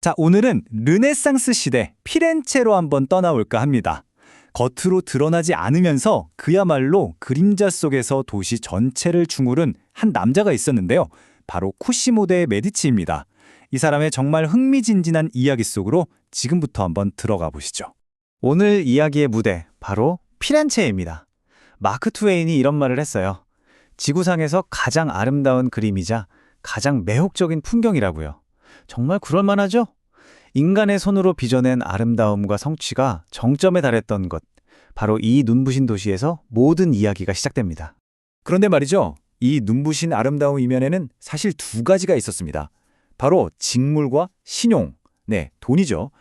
자, 오늘은 르네상스 시대 피렌체로 한번 떠나볼까 합니다. 겉으로 드러나지 않으면서 그야말로 그림자 속에서 도시 전체를 중후른 한 남자가 있었는데요. 바로 코시모 대 메디치입니다. 이 사람의 정말 흥미진진한 이야기 속으로 지금부터 한번 들어가 보시죠. 오늘 이야기의 무대, 바로 피렌체입니다. 마크 트웨인이 이런 말을 했어요. 지구상에서 가장 아름다운 그림이자 가장 매혹적인 풍경이라고요. 정말 그럴만하죠? 인간의 손으로 빚어낸 아름다움과 성취가 정점에 달했던 것, 바로 이 눈부신 도시에서 모든 이야기가 시작됩니다. 그런데 말이죠. 이 눈부신 아름다움 이면에는 사실 두 가지가 있었습니다. 바로 직물과 신용, 돈이죠.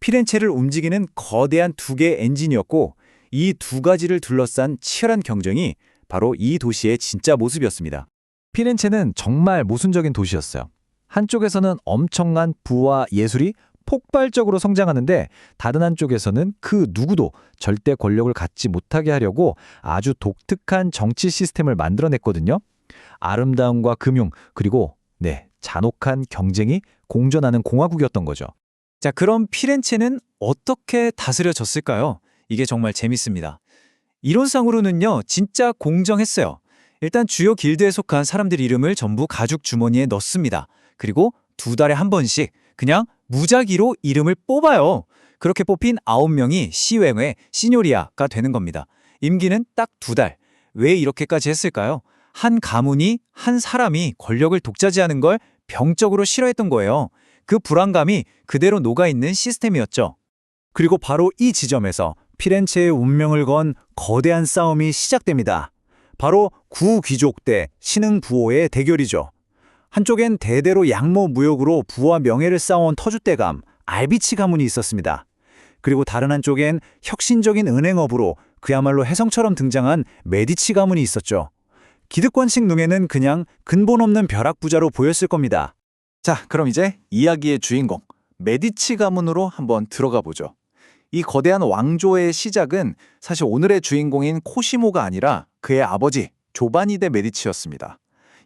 피렌체를 움직이는 거대한 두 개의 엔진이었고 이 두 가지를 둘러싼 치열한 경쟁이 바로 이 도시의 진짜 모습이었습니다. 피렌체는 정말 모순적인 도시였어요. 한쪽에서는 엄청난 부와 예술이 폭발적으로 성장하는데 다른 한쪽에서는 그 누구도 절대 권력을 갖지 못하게 하려고 아주 독특한 정치 시스템을 만들어냈거든요. 아름다움과 금융, 그리고 잔혹한 경쟁이 공존하는 공화국이었던 거죠. 자, 그럼 피렌체는 어떻게 다스려졌을까요? 이게 정말 재밌습니다. 이론상으로는요, 진짜 공정했어요. 일단 주요 길드에 속한 사람들 이름을 전부 가죽 주머니에 넣습니다. 그리고 2달에 한 번씩 그냥 무작위로 이름을 뽑아요. 그렇게 뽑힌 9명이 시외회 시뇨리아가 되는 겁니다. 임기는 딱 2달. 왜 이렇게까지 했을까요? 한 가문이, 한 사람이 권력을 독차지하는 걸 병적으로 싫어했던 거예요. 그 불안감이 그대로 녹아있는 시스템이었죠. 그리고 바로 이 지점에서 피렌체의 운명을 건 거대한 싸움이 시작됩니다. 바로 구귀족 대 신흥부호의 대결이죠. 한쪽엔 대대로 양모 무역으로 부와 명예를 쌓아온 터줏대감 알비치 가문이 있었습니다. 그리고 다른 한쪽엔 혁신적인 은행업으로 그야말로 혜성처럼 등장한 메디치 가문이 있었죠. 기득권층 눈에는 그냥 근본 없는 벼락부자로 보였을 겁니다. 자, 그럼 이제 이야기의 주인공, 메디치 가문으로 한번 들어가 보죠. 이 거대한 왕조의 시작은 사실 오늘의 주인공인 코시모가 아니라 그의 아버지 조바니 데 메디치였습니다.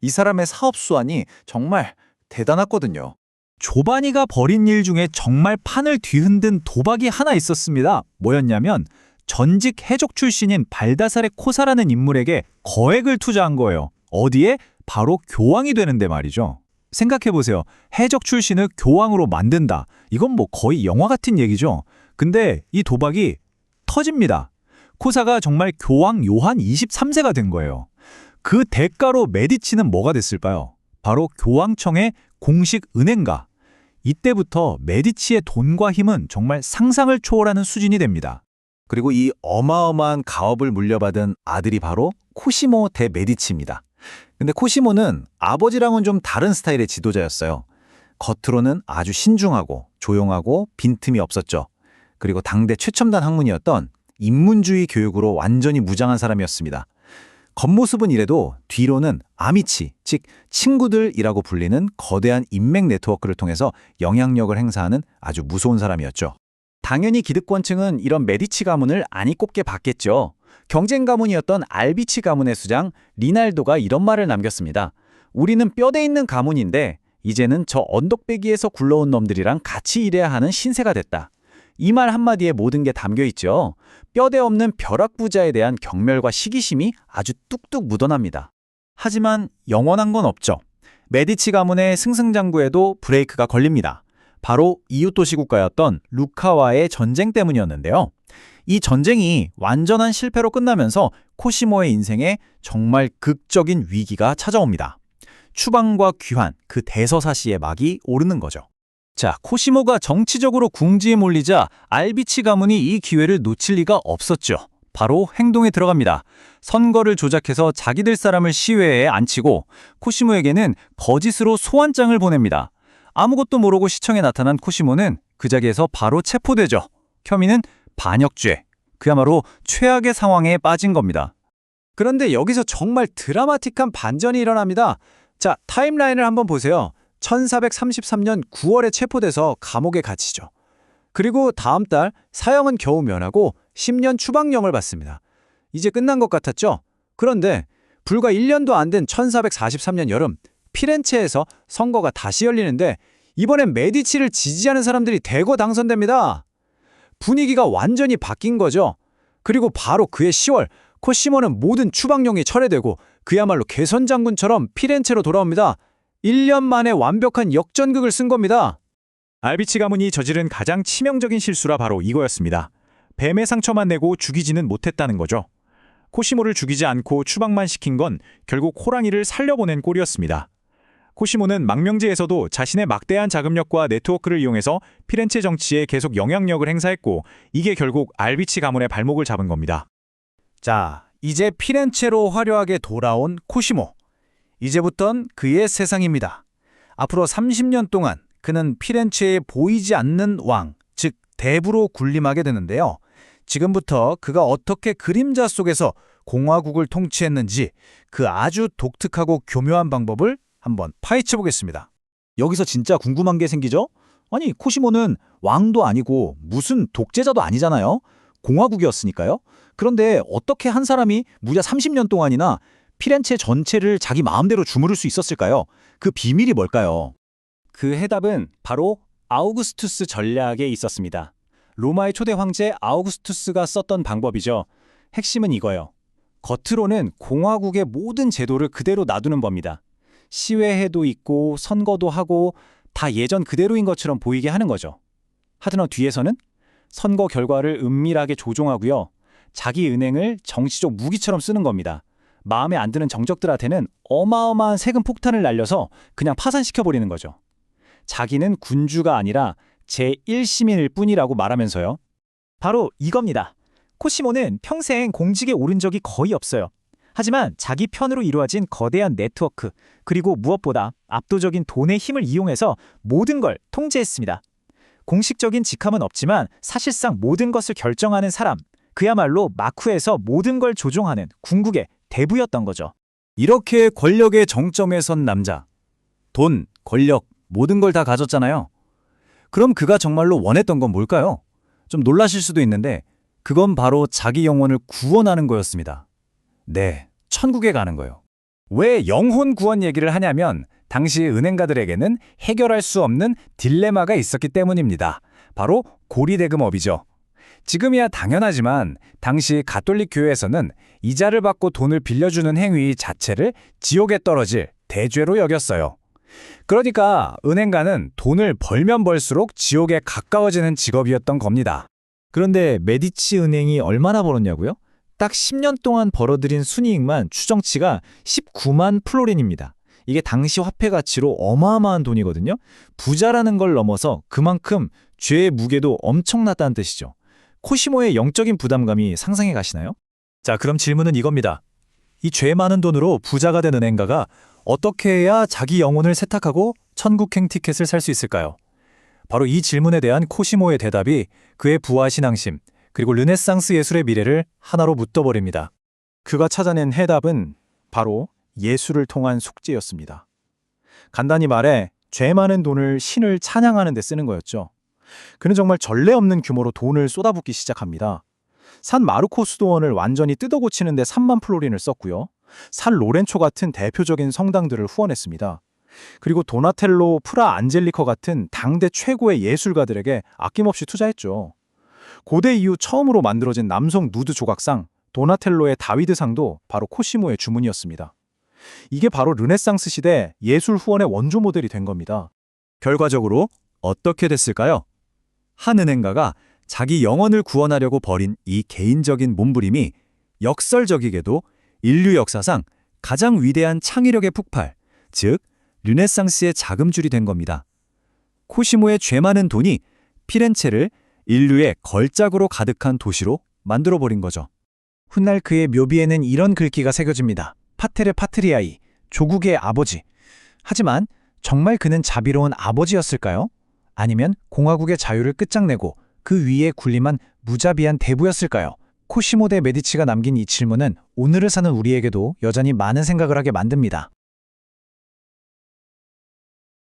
이 사람의 사업 수완이 정말 대단했거든요. 조바니가 벌인 일 중에 정말 판을 뒤흔든 도박이 하나 있었습니다. 뭐였냐면 전직 해적 출신인 발다사레 코사라는 인물에게 거액을 투자한 거예요. 어디에? 바로 교황이 되는데 말이죠. 생각해보세요. 해적 출신을 교황으로 만든다. 이건 뭐 거의 영화 같은 얘기죠. 근데 이 도박이 터집니다. 코사가 정말 교황 요한 23세가 된 거예요. 그 대가로 메디치는 뭐가 됐을까요? 바로 교황청의 공식 은행가. 이때부터 메디치의 돈과 힘은 정말 상상을 초월하는 수준이 됩니다. 그리고 이 어마어마한 가업을 물려받은 아들이 바로 코시모 대 메디치입니다. 근데 코시모는 아버지랑은 좀 다른 스타일의 지도자였어요. 겉으로는 아주 신중하고 조용하고 빈틈이 없었죠. 그리고 당대 최첨단 학문이었던 인문주의 교육으로 완전히 무장한 사람이었습니다. 겉모습은 이래도 뒤로는 아미치, 즉 친구들이라고 불리는 거대한 인맥 네트워크를 통해서 영향력을 행사하는 아주 무서운 사람이었죠. 당연히 기득권층은 이런 메디치 가문을 안이 꼽게 봤겠죠. 경쟁 가문이었던 알비치 가문의 수장 리날도가 이런 말을 남겼습니다. 우리는 뼈대 있는 가문인데 이제는 저 언덕배기에서 굴러온 놈들이랑 같이 일해야 하는 신세가 됐다. 이 말 한마디에 모든 게 담겨 있죠. 뼈대 없는 벼락부자에 대한 경멸과 시기심이 아주 뚝뚝 묻어납니다. 하지만 영원한 건 없죠. 메디치 가문의 승승장구에도 브레이크가 걸립니다. 바로 이웃도시 국가였던 루카와의 전쟁 때문이었는데요. 이 전쟁이 완전한 실패로 끝나면서 코시모의 인생에 정말 극적인 위기가 찾아옵니다. 추방과 귀환, 그 대서사시의 막이 오르는 거죠. 자, 코시모가 정치적으로 궁지에 몰리자 알비치 가문이 이 기회를 놓칠 리가 없었죠. 바로 행동에 들어갑니다. 선거를 조작해서 자기들 사람을 시외에 앉히고 코시모에게는 거짓으로 소환장을 보냅니다. 아무것도 모르고 시청에 나타난 코시모는 그 자리에서 바로 체포되죠. 혐의는 반역죄. 그야말로 최악의 상황에 빠진 겁니다. 그런데 여기서 정말 드라마틱한 반전이 일어납니다. 자, 타임라인을 한번 보세요. 1433년 9월에 체포돼서 감옥에 갇히죠. 그리고 다음 달 사형은 겨우 면하고 10년 추방령을 받습니다. 이제 끝난 것 같았죠? 그런데 불과 1년도 안 된 1443년 여름 피렌체에서 선거가 다시 열리는데 이번엔 메디치를 지지하는 사람들이 대거 당선됩니다. 분위기가 완전히 바뀐 거죠. 그리고 바로 그해 10월 코시모는 모든 추방령이 철회되고 그야말로 개선 장군처럼 피렌체로 돌아옵니다. 1년 만에 완벽한 역전극을 쓴 겁니다. 알비치 가문이 저지른 가장 치명적인 실수라 바로 이거였습니다. 뱀의 상처만 내고 죽이지는 못했다는 거죠. 코시모를 죽이지 않고 추방만 시킨 건 결국 호랑이를 살려보낸 꼴이었습니다. 코시모는 망명지에서도 자신의 막대한 자금력과 네트워크를 이용해서 피렌체 정치에 계속 영향력을 행사했고 이게 결국 알비치 가문의 발목을 잡은 겁니다. 자, 이제 피렌체로 화려하게 돌아온 코시모. 이제부턴 그의 세상입니다. 앞으로 30년 동안 그는 피렌체에 보이지 않는 왕, 즉 대부로 군림하게 되는데요. 지금부터 그가 어떻게 그림자 속에서 공화국을 통치했는지 그 아주 독특하고 교묘한 방법을 한번 파헤쳐 보겠습니다. 여기서 진짜 궁금한 게 생기죠? 아니, 코시모는 왕도 아니고 무슨 독재자도 아니잖아요. 공화국이었으니까요. 그런데 어떻게 한 사람이 무려 30년 동안이나 피렌체 전체를 자기 마음대로 주무를 수 있었을까요? 그 비밀이 뭘까요? 그 해답은 바로 아우구스투스 전략에 있었습니다. 로마의 초대 황제 아우구스투스가 썼던 방법이죠. 핵심은 이거예요. 겉으로는 공화국의 모든 제도를 그대로 놔두는 법입니다. 시외회도 있고 선거도 하고 다 예전 그대로인 것처럼 보이게 하는 거죠. 하드너 뒤에서는 선거 결과를 은밀하게 조종하고요. 자기 은행을 정치적 무기처럼 쓰는 겁니다. 마음에 안 드는 정적들한테는 어마어마한 세금 폭탄을 날려서 그냥 파산시켜버리는 거죠. 자기는 군주가 아니라 제1시민일 뿐이라고 말하면서요. 바로 이겁니다. 코시모는 평생 공직에 오른 적이 거의 없어요. 하지만 자기 편으로 이루어진 거대한 네트워크, 그리고 무엇보다 압도적인 돈의 힘을 이용해서 모든 걸 통제했습니다. 공식적인 직함은 없지만 사실상 모든 것을 결정하는 사람, 그야말로 마쿠에서 모든 걸 조종하는 궁극의 대부였던 거죠. 이렇게 권력의 정점에 선 남자. 돈, 권력, 모든 걸 다 가졌잖아요. 그럼 그가 정말로 원했던 건 뭘까요? 좀 놀라실 수도 있는데 그건 바로 자기 영혼을 구원하는 거였습니다. 네, 천국에 가는 거요. 왜 영혼 구원 얘기를 하냐면 당시 은행가들에게는 해결할 수 없는 딜레마가 있었기 때문입니다. 바로 고리대금업이죠. 지금이야 당연하지만 당시 가톨릭 교회에서는 이자를 받고 돈을 빌려주는 행위 자체를 지옥에 떨어질 대죄로 여겼어요. 그러니까 은행가는 돈을 벌면 벌수록 지옥에 가까워지는 직업이었던 겁니다. 그런데 메디치 은행이 얼마나 벌었냐고요? 딱 10년 동안 벌어들인 순이익만 추정치가 19만 플로린입니다. 이게 당시 화폐 가치로 어마어마한 돈이거든요. 부자라는 걸 넘어서 그만큼 죄의 무게도 엄청났다는 뜻이죠. 코시모의 영적인 부담감이 상상해 가시나요? 자, 그럼 질문은 이겁니다. 이 죄 많은 돈으로 부자가 된 은행가가 어떻게 해야 자기 영혼을 세탁하고 천국행 티켓을 살 수 있을까요? 바로 이 질문에 대한 코시모의 대답이 그의 부와 신앙심, 그리고 르네상스 예술의 미래를 하나로 묶어버립니다. 그가 찾아낸 해답은 바로 예술을 통한 속죄였습니다. 간단히 말해 죄 많은 돈을 신을 찬양하는 데 쓰는 거였죠. 그는 정말 전례 없는 규모로 돈을 쏟아붓기 시작합니다. 산 마르코 수도원을 완전히 뜯어고치는 데 3만 플로린을 썼고요. 산 로렌초 같은 대표적인 성당들을 후원했습니다. 그리고 도나텔로, 프라 안젤리커 같은 당대 최고의 예술가들에게 아낌없이 투자했죠. 고대 이후 처음으로 만들어진 남성 누드 조각상 도나텔로의 다위드상도 바로 코시모의 주문이었습니다. 이게 바로 르네상스 시대 예술 후원의 원조 모델이 된 겁니다. 결과적으로 어떻게 됐을까요? 한 은행가가 자기 영혼을 구원하려고 벌인 이 개인적인 몸부림이 역설적이게도 인류 역사상 가장 위대한 창의력의 폭발, 즉 르네상스의 자금줄이 된 겁니다. 코시모의 죄 많은 돈이 피렌체를 인류의 걸작으로 가득한 도시로 만들어버린 거죠. 훗날 그의 묘비에는 이런 글귀가 새겨집니다. 파테르 파트리아이, 조국의 아버지. 하지만 정말 그는 자비로운 아버지였을까요? 아니면 공화국의 자유를 끝장내고 그 위에 군림한 무자비한 대부였을까요? 코시모 대 메디치가 남긴 이 질문은 오늘을 사는 우리에게도 여전히 많은 생각을 하게 만듭니다.